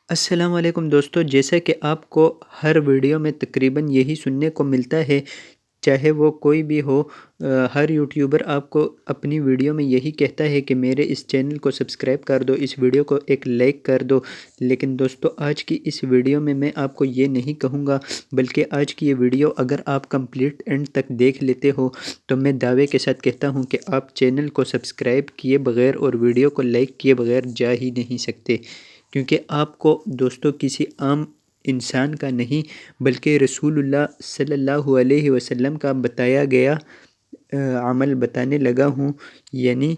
السلام علیکم دوستو، جیسا کہ آپ کو ہر ویڈیو میں تقریباً یہی سننے کو ملتا ہے، چاہے وہ کوئی بھی ہو، ہر یوٹیوبر آپ کو اپنی ویڈیو میں یہی کہتا ہے کہ میرے اس چینل کو سبسکرائب کر دو، اس ویڈیو کو ایک لائک کر دو۔ لیکن دوستو، آج کی اس ویڈیو میں آپ کو یہ نہیں کہوں گا، بلکہ آج کی یہ ویڈیو اگر آپ کمپلیٹ اینڈ تک دیکھ لیتے ہو تو میں دعوے کے ساتھ کہتا ہوں کہ آپ چینل کو سبسکرائب کیے بغیر اور ویڈیو کو لائک کیے بغیر جا ہی نہیں سکتے، کیونکہ آپ کو دوستو کسی عام انسان کا نہیں بلکہ رسول اللہ صلی اللہ علیہ وسلم کا بتایا گیا عمل بتانے لگا ہوں۔ یعنی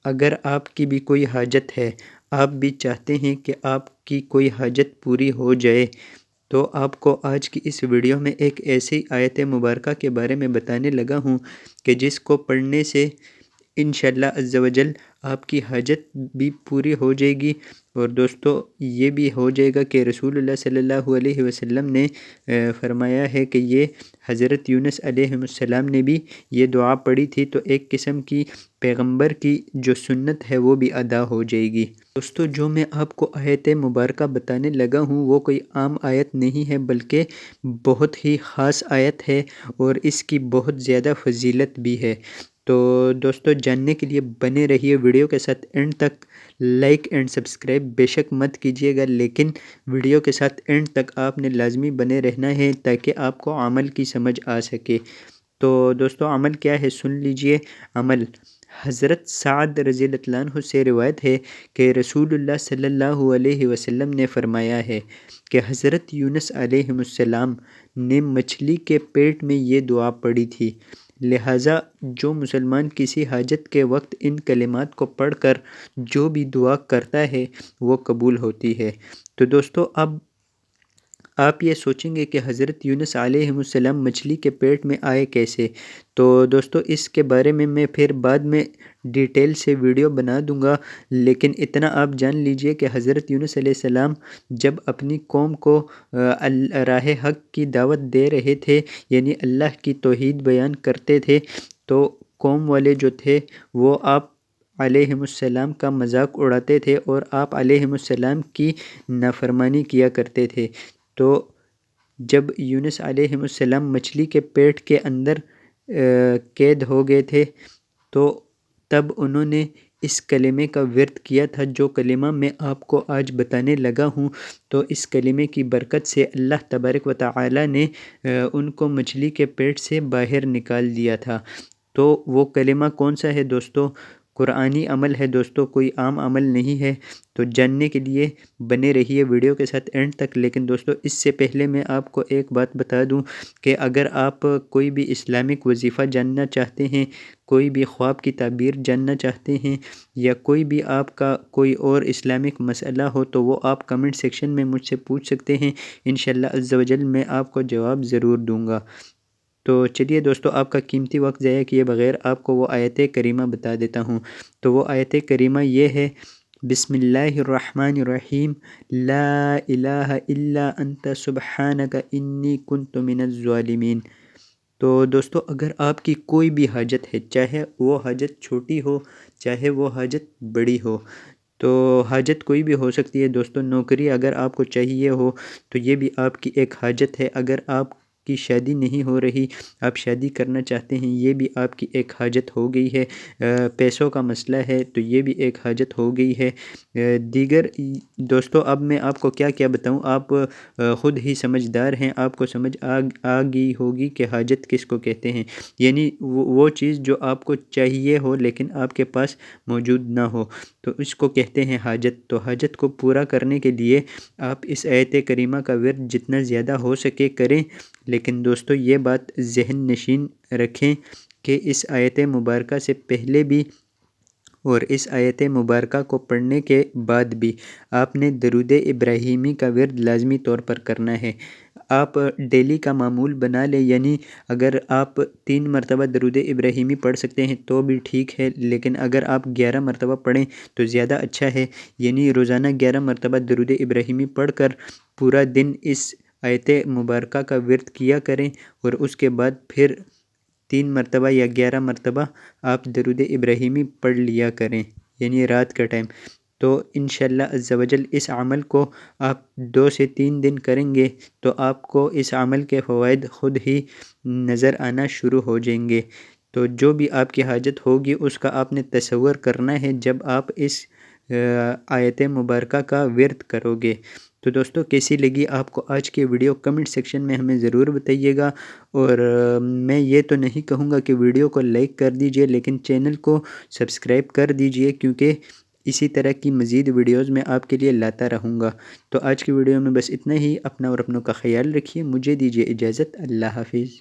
اگر آپ کی بھی کوئی حاجت ہے، آپ بھی چاہتے ہیں کہ آپ کی کوئی حاجت پوری ہو جائے، تو آپ کو آج کی اس ویڈیو میں ایک ایسی آیت مبارکہ کے بارے میں بتانے لگا ہوں کہ جس کو پڑھنے سے انشاءاللہ عز و جل آپ کی حاجت بھی پوری ہو جائے گی، اور دوستو یہ بھی ہو جائے گا کہ رسول اللہ صلی اللہ علیہ وسلم نے فرمایا ہے کہ یہ حضرت یونس علیہ السلام نے بھی یہ دعا پڑھی تھی، تو ایک قسم کی پیغمبر کی جو سنت ہے وہ بھی ادا ہو جائے گی۔ دوستو، جو میں آپ کو آیت مبارکہ بتانے لگا ہوں وہ کوئی عام آیت نہیں ہے، بلکہ بہت ہی خاص آیت ہے اور اس کی بہت زیادہ فضیلت بھی ہے۔ تو دوستو، جاننے کے لیے بنے رہیے ویڈیو کے ساتھ اینڈ تک۔ لائک اینڈ سبسکرائب بے شک مت کیجیے گا، لیکن ویڈیو کے ساتھ اینڈ تک آپ نے لازمی بنے رہنا ہے تاکہ آپ کو عمل کی سمجھ آ سکے۔ تو دوستو، عمل کیا ہے سن لیجئے۔ عمل حضرت سعد رضی اللہ عنہ سے روایت ہے کہ رسول اللہ صلی اللہ علیہ وسلم نے فرمایا ہے کہ حضرت یونس علیہ السلام نے مچھلی کے پیٹ میں یہ دعا پڑھی تھی، لہٰذا جو مسلمان کسی حاجت کے وقت ان کلمات کو پڑھ کر جو بھی دعا کرتا ہے وہ قبول ہوتی ہے۔ تو دوستو، اب آپ یہ سوچیں گے کہ حضرت یونس علیہ السلام مچھلی کے پیٹ میں آئے کیسے؟ تو دوستو، اس کے بارے میں پھر بعد میں ڈیٹیل سے ویڈیو بنا دوں گا، لیکن اتنا آپ جان لیجئے کہ حضرت یونس علیہ السلام جب اپنی قوم کو راہ حق کی دعوت دے رہے تھے، یعنی اللہ کی توحید بیان کرتے تھے، تو قوم والے جو تھے وہ آپ علیہ السلام کا مذاق اڑاتے تھے اور آپ علیہ السلام کی نافرمانی کیا کرتے تھے۔ تو جب یونس علیہ السلام مچھلی کے پیٹ کے اندر قید ہو گئے تھے، تو تب انہوں نے اس کلمے کا ورد کیا تھا جو کلمہ میں آپ کو آج بتانے لگا ہوں۔ تو اس کلمے کی برکت سے اللہ تبارک و تعالی نے ان کو مچھلی کے پیٹ سے باہر نکال دیا تھا۔ تو وہ کلمہ کون سا ہے دوستو؟ قرآنی عمل ہے دوستو، کوئی عام عمل نہیں ہے۔ تو جاننے کے لیے بنے رہیے ویڈیو کے ساتھ اینڈ تک۔ لیکن دوستو، اس سے پہلے میں آپ کو ایک بات بتا دوں کہ اگر آپ کوئی بھی اسلامک وظیفہ جاننا چاہتے ہیں، کوئی بھی خواب کی تعبیر جاننا چاہتے ہیں، یا کوئی بھی آپ کا کوئی اور اسلامک مسئلہ ہو، تو وہ آپ کمنٹ سیکشن میں مجھ سے پوچھ سکتے ہیں، انشاءاللہ عز و جل میں آپ کو جواب ضرور دوں گا۔ تو چلیے دوستو، آپ کا قیمتی وقت ضائع کیے بغیر آپ کو وہ آیت کریمہ بتا دیتا ہوں۔ تو وہ آیت کریمہ یہ ہے: بسم اللہ الرحمن الرحیم، لا الہ الا انت سبحانک انی کنت من الظالمین۔ تو دوستو، اگر آپ کی کوئی بھی حاجت ہے، چاہے وہ حاجت چھوٹی ہو چاہے وہ حاجت بڑی ہو، تو حاجت کوئی بھی ہو سکتی ہے دوستو۔ نوکری اگر آپ کو چاہیے ہو تو یہ بھی آپ کی ایک حاجت ہے۔ اگر آپ کی شادی نہیں ہو رہی، آپ شادی کرنا چاہتے ہیں، یہ بھی آپ کی ایک حاجت ہو گئی ہے۔ پیسوں کا مسئلہ ہے تو یہ بھی ایک حاجت ہو گئی ہے۔ دیگر دوستو، اب میں آپ کو کیا کیا بتاؤں، آپ خود ہی سمجھدار ہیں، آپ کو سمجھ آ گئی ہوگی کہ حاجت کس کو کہتے ہیں۔ یعنی وہ چیز جو آپ کو چاہیے ہو لیکن آپ کے پاس موجود نہ ہو، تو اس کو کہتے ہیں حاجت۔ تو حاجت کو پورا کرنے کے لیے آپ اس آیت کریمہ کا ورد جتنا زیادہ ہو سکے کریں، لیکن دوستو یہ بات ذہن نشین رکھیں کہ اس آیت مبارکہ سے پہلے بھی اور اس آیت مبارکہ کو پڑھنے کے بعد بھی آپ نے درود ابراہیمی کا ورد لازمی طور پر کرنا ہے۔ آپ ڈیلی کا معمول بنا لیں، یعنی اگر آپ 3 مرتبہ درود ابراہیمی پڑھ سکتے ہیں تو بھی ٹھیک ہے، لیکن اگر آپ 11 مرتبہ پڑھیں تو زیادہ اچھا ہے۔ یعنی روزانہ 11 مرتبہ درود ابراہیمی پڑھ کر پورا دن اس آیت مبارکہ کا ورد کیا کریں، اور اس کے بعد پھر 3 مرتبہ یا 11 مرتبہ آپ درود ابراہیمی پڑھ لیا کریں، یعنی رات کا ٹائم۔ تو انشاءاللہ عز و جل اس عمل کو آپ 2 سے 3 دن کریں گے تو آپ کو اس عمل کے فوائد خود ہی نظر آنا شروع ہو جائیں گے۔ تو جو بھی آپ کی حاجت ہوگی اس کا آپ نے تصور کرنا ہے جب آپ اس آیت مبارکہ کا ورد کرو گے۔ تو دوستو کیسی لگی آپ کو آج کی ویڈیو کمنٹ سیکشن میں ہمیں ضرور بتائیے گا، اور میں یہ تو نہیں کہوں گا کہ ویڈیو کو لائک کر دیجئے، لیکن چینل کو سبسکرائب کر دیجئے، کیونکہ اسی طرح کی مزید ویڈیوز میں آپ کے لیے لاتا رہوں گا۔ تو آج کی ویڈیو میں بس اتنا ہی، اپنا اور اپنوں کا خیال رکھیے، مجھے دیجئے اجازت، اللہ حافظ۔